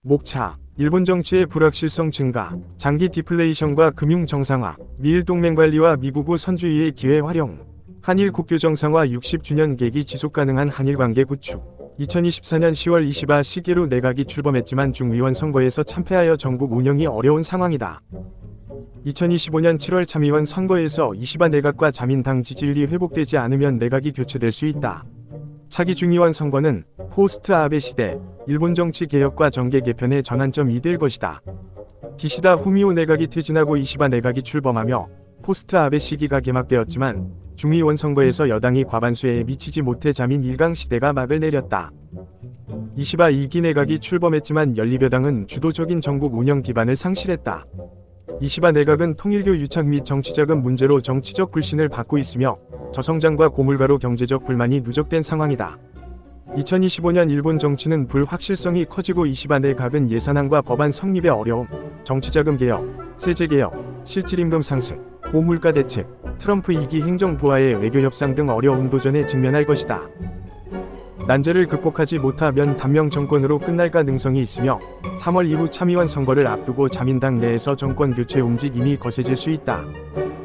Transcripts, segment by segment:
목차, 일본 정치의 불확실성 증가, 장기 디플레이션과 금융 정상화, 미일 동맹 관리와 미국 우 선주의의 기회 활용, 한일 국교 정상화 60주년 계기 지속 가능한 한일 관계 구축. 2024년 10월 20일 시기로 내각이 출범했지만 중의원 선거에서 참패하여 정국 운영이 어려운 상황이다. 2025년 7월 참의원 선거에서 이시바 내각과 자민당 지지율이 회복되지 않으면 내각이 교체될 수 있다. 차기 중의원 선거는 포스트 아베 시대, 일본 정치 개혁과 정계 개편의 전환점이 될 것이다. 기시다 후미오 내각이 퇴진하고 이시바 내각이 출범하며 포스트 아베 시기가 개막되었지만 중의원 선거에서 여당이 과반수에 미치지 못해 자민 1강 시대가 막을 내렸다. 이시바 2기 내각이 출범했지만 연립여당은 주도적인 전국 운영 기반을 상실했다. 이시바 내각은 통일교 유착 및 정치자금 문제로 정치적 불신을 받고 있으며 저성장과 고물가로 경제적 불만이 누적된 상황이다. 2025년 일본 정치는 불확실성이 커지고 이시바 내각은 예산안과 법안 성립의 어려움, 정치자금 개혁, 세제 개혁, 실질임금 상승, 고물가 대책, 트럼프 2기 행정부와의 외교 협상 등 어려운 도전에 직면할 것이다. 난제를 극복하지 못하면 단명 정권으로 끝날 가능성이 있으며 3월 이후 참의원 선거를 앞두고 자민당 내에서 정권 교체 움직임이 거세질 수 있다.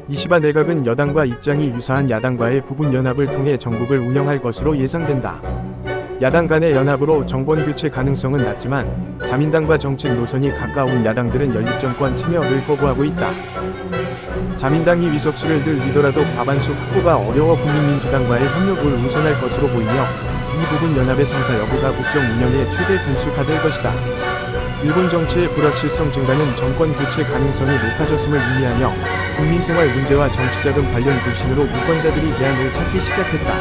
이시바 내각은 여당과 입장이 유사한 야당과의 부분 연합을 통해 정국을 운영할 것으로 예상된다. 야당 간의 연합으로 정권 교체 가능성은 낮지만 자민당과 정책 노선이 가까운 야당들은 연립정권 참여를 거부하고 있다. 자민당이 위석수를 늘리더라도 과반수 확보가 어려워 국민민주당과의 협력을 우선할 것으로 보이며 이 부분 연합의 성사 여부가 국정 운영의 최대 변수가 될 것이다. 일본 정치의 불확실성 증가는 정권 교체 가능성이 높아졌음을 의미하며 국민생활 문제와 정치자금 관련 불신으로 유권자들이 대안을 찾기 시작했다.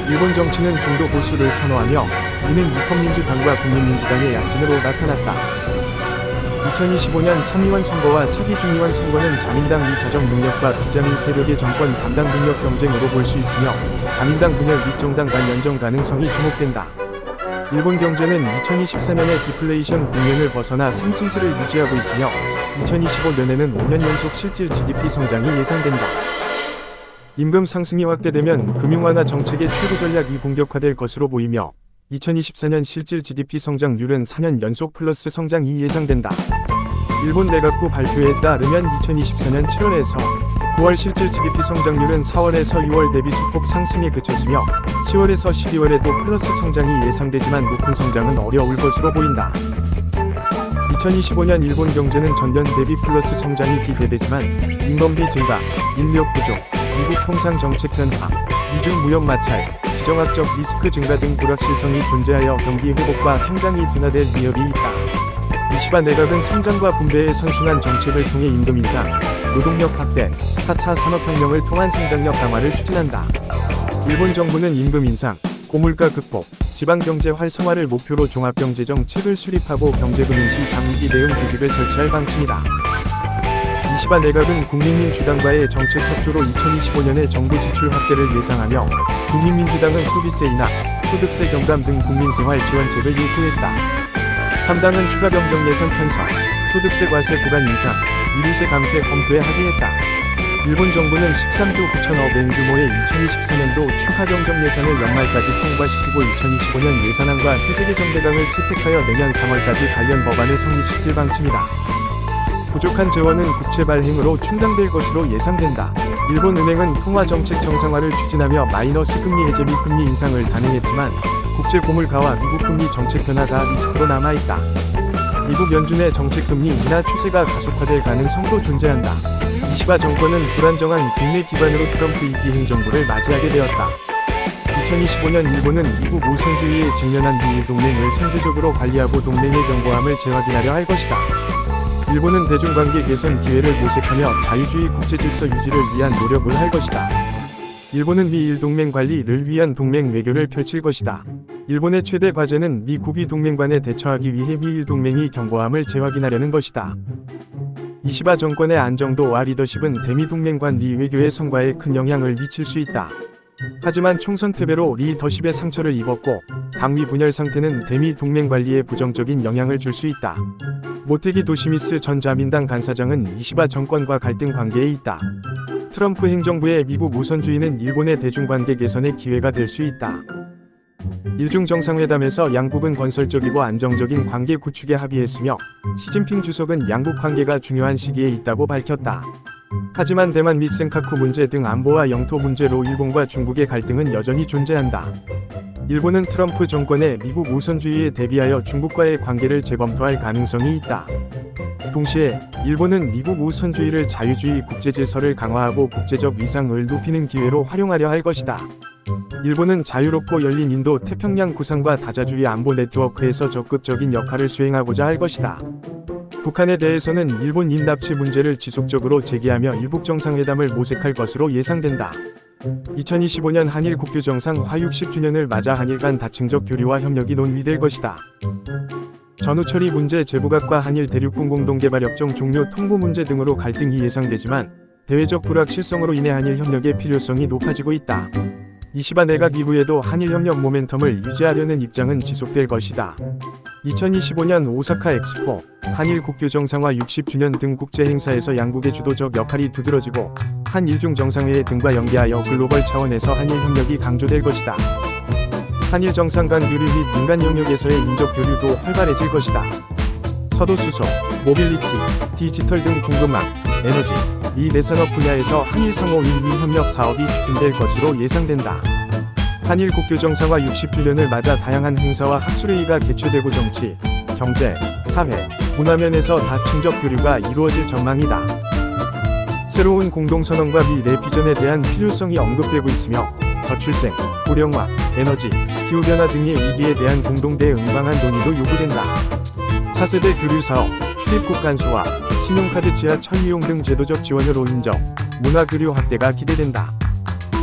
일본 정치는 중도 보수를 선호하며 이는 입헌민주당과 국민민주당의 약진으로 나타났다. 2025년 참의원 선거와 차기 중의원 선거는 자민당 및 자정 능력과 비자민 세력의 정권 담당 능력 경쟁으로 볼 수 있으며 자민당 분열 및 정당 간 연정 가능성이 주목된다. 일본 경제는 2024년에 디플레이션 국면을 벗어나 상승세를 유지하고 있으며 2025년에는 5년 연속 실질 GDP 성장이 예상된다. 임금 상승이 확대되면 금융완화 정책의 최고 전략이 본격화될 것으로 보이며 2024년 실질 GDP 성장률은 4년 연속 플러스 성장이 예상된다. 일본 내각부 발표에 따르면 2024년 7월에서 9월 실질 GDP 성장률은 4월에서 6월 대비 소폭 상승에 그쳤으며 10월에서 12월에도 플러스 성장이 예상되지만 높은 성장은 어려울 것으로 보인다. 2025년 일본 경제는 전년 대비 플러스 성장이 기대되지만 인건비 증가, 인력 부족, 미국 통상 정책 변화, 미중 무역 마찰, 지정학적 리스크 증가 등 불확실성이 존재하여 경기 회복과 성장이 둔화될 위협이 있다. 이시바 내각은 성장과 분배의 선순환 정책을 통해 임금 인상, 노동력 확대, 4차 산업혁명을 통한 성장력 강화를 추진한다. 일본 정부는 임금 인상, 고물가 극복, 지방경제 활성화를 목표로 종합경제정책을 수립하고 경제금융시 장기 대응 조직을 설치할 방침이다. 이시바 내각은 국민민주당과의 정책 협조로 2025년에 정부 지출 확대를 예상하며 국민민주당은 소비세 인하, 소득세 경감 등 국민생활 지원책을 요구했다. 3당은 추가 경정 예산 편성, 소득세 과세 구간 인상, 유류세 감세 검토에 합의했다. 일본 정부는 13조 9천억 엔 규모의 2024년도 추가 경정 예산을 연말까지 통과시키고 2025년 예산안과 세제 개정 대강을 채택하여 내년 3월까지 관련 법안을 성립시킬 방침이다. 부족한 재원은 국채 발행으로 충당될 것으로 예상된다. 일본은행은 통화정책 정상화를 추진하며 마이너스 금리 해제 및 금리 인상을 단행했지만 국제 고물가와 미국 금리 정책 변화가 리스크로 남아있다. 미국 연준의 정책 금리 인하 추세가 가속화될 가능성도 존재한다. 이시바 정권은 불안정한 국내 기반으로 트럼프 2기 행정부를 맞이하게 되었다. 2025년 일본은 미국 우선주의에 직면한 미일 동맹을 선제적으로 관리하고 동맹의 견고함을 재확인하려 할 것이다. 일본은 대중관계 개선 기회를 모색하며 자유주의 국제질서 유지를 위한 노력을 할 것이다. 일본은 미일 동맹 관리를 위한 동맹 외교를 펼칠 것이다. 일본의 최대 과제는 미국이 동맹 간에 대처하기 위해 미일 동맹이 견고함을 재확인하려는 것이다. 이시바 정권의 안정도와 리더십은 대미 동맹 간 미 외교의 성과에 큰 영향을 미칠 수 있다. 하지만 총선 패배로 리더십의 상처를 입었고 당위 분열 상태는 대미 동맹 관리에 부정적인 영향을 줄 수 있다. 모테기 도시미스 전 자민당 간사장은 이시바 정권과 갈등 관계에 있다. 트럼프 행정부의 미국 우선주의는 일본의 대중관계 개선의 기회가 될 수 있다. 일중 정상회담에서 양국은 건설적이고 안정적인 관계 구축에 합의했으며 시진핑 주석은 양국 관계가 중요한 시기에 있다고 밝혔다. 하지만 대만 및 센카쿠 문제 등 안보와 영토 문제로 일본과 중국의 갈등은 여전히 존재한다. 일본은 트럼프 정권의 미국 우선주의에 대비하여 중국과의 관계를 재검토할 가능성이 있다. 동시에 일본은 미국 우선주의를 자유주의 국제질서를 강화하고 국제적 위상을 높이는 기회로 활용하려 할 것이다. 일본은 자유롭고 열린 인도 태평양 구상과 다자주의 안보 네트워크에서 적극적인 역할을 수행하고자 할 것이다. 북한에 대해서는 일본 인납치 문제를 지속적으로 제기하며 일북 정상회담을 모색할 것으로 예상된다. 2025년 한일 국교 정상 화 60주년을 맞아 한일 간 다층적 교류와 협력이 논의될 것이다. 전후 처리 문제, 제복각과 한일 대륙군 공동개발협정 종료 통보 문제 등으로 갈등이 예상되지만 대외적 불확실성으로 인해 한일 협력의 필요성이 높아지고 있다. 이시바 내각 이후에도 한일 협력 모멘텀을 유지하려는 입장은 지속될 것이다. 2025년 오사카 엑스포, 한일 국교 정상화 60주년 등 국제 행사에서 양국의 주도적 역할이 두드러지고 한일중 정상회의 등과 연계하여 글로벌 차원에서 한일 협력이 강조될 것이다. 한일 정상 간 교류 및 민간 영역에서의 인적 교류도 활발해질 것이다. 서도 수소, 모빌리티, 디지털 등 공급망, 에너지, 이 내산업 분야에서 한일 상호 윈윈 협력 사업이 추진될 것으로 예상된다. 한일 국교 정상화 60주년을 맞아 다양한 행사와 학술회의가 개최되고 정치, 경제, 사회, 문화면에서 다층적 교류가 이루어질 전망이다. 새로운 공동선언과 미래 비전에 대한 필요성이 언급되고 있으며 저출생, 고령화, 에너지, 기후변화 등의 위기에 대한 공동대응 방안 논의도 요구된다. 차세대 교류사업, 출입국 간소화, 신용카드 지하철 이용 등 제도적 지원으로 인정, 문화교류 확대가 기대된다.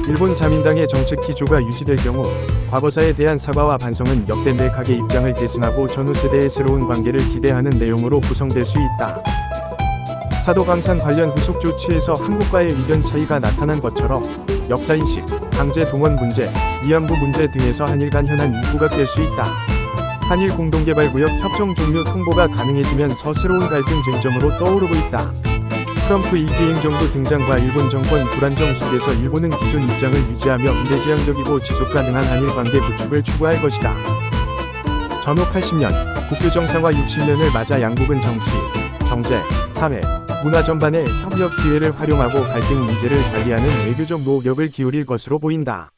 일본 자민당의 정책 기조가 유지될 경우 과거사에 대한 사과와 반성은 역대 맥하게 입장을 계승하고 전후 세대의 새로운 관계를 기대하는 내용으로 구성될 수 있다. 사도 강산 관련 후속 조치에서 한국과의 의견 차이가 나타난 것처럼 역사인식, 강제 동원 문제, 위안부 문제 등에서 한일 간 현안 이부각될 수 있다. 한일 공동개발구역 협정 종료 통보가 가능해지면서 새로운 갈등 쟁점으로 떠오르고 있다. 트럼프 2기 행정부 등장과 일본 정권 불안정 속에서 일본은 기존 입장을 유지하며 미래지향적이고 지속가능한 한일 관계 구축을 추구할 것이다. 전후 80년, 국교 정상화 60년을 맞아 양국은 정치, 경제, 사회, 문화 전반의 협력 기회를 활용하고 갈등 미제를 관리하는 외교적 노력을 기울일 것으로 보인다.